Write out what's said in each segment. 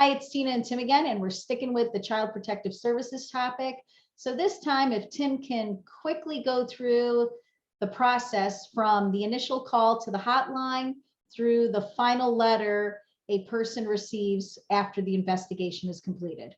Hi, it's Tina and Tim again, and we're sticking with the Child Protective Services topic. So this time, if Tim can quickly go through the process from the initial call to the hotline through the final letter a person receives after the investigation is completed.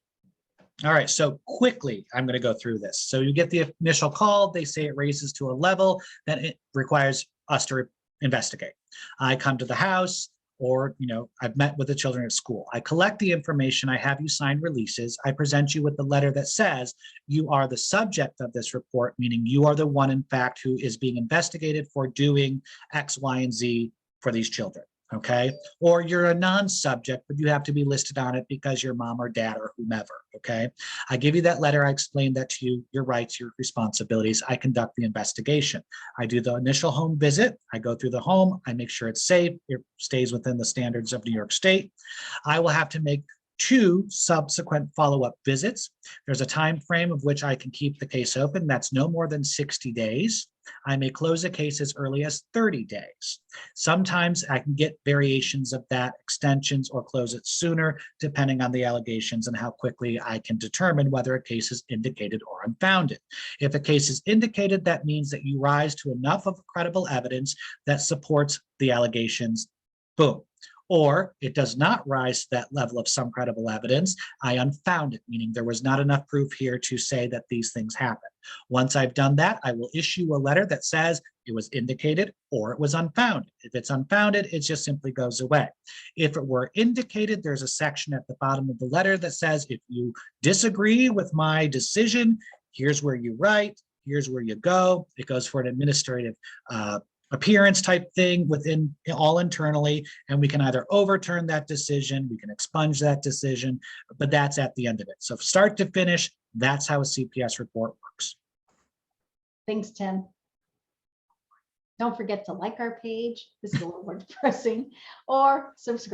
All right, so quickly, I'm going to go through this. So you get the initial call, they say it raises to a level that it requires us to investigate. I come to the house, or I've met with the children at school. I collect the information, I have you sign releases, I present you with the letter that says you are the subject of this report, meaning you are the one, in fact, who is being investigated for doing X, Y, and Z for these children. Okay, or you're a non-subject, but you have to be listed on it because your mom or dad or whomever. Okay, I give you that letter, I explain that to you, your rights, your responsibilities. I conduct the investigation. I do the initial home visit. I go through the home. I make sure it's safe. It stays within the standards of New York State. I will have to make 2 subsequent follow-up visits. There's a time frame of which I can keep the case open. That's no more than 60 days. I may close a case as early as 30 days. Sometimes I can get variations of that, extensions, or close it sooner, depending on the allegations and how quickly I can determine whether a case is indicated or unfounded. If a case is indicated, that means that you rise to enough of credible evidence that supports the allegations. Boom. Or it does not rise to that level of some credible evidence. I unfound it, meaning there was not enough proof here to say that these things happen. Once I've done that, I will issue a letter that says it was indicated or it was unfounded. If it's unfounded, it just simply goes away. If it were indicated, there's a section at the bottom of the letter that says, if you disagree with my decision, here's where you write, here's where you go. It goes for an administrative appearance type thing within all internally, and we can either overturn that decision, we can expunge that decision, but that's at the end of it. So start to finish, that's how a CPS report works. Thanks, Tim. Don't forget to like our page. This is a little more depressing, or subscribe.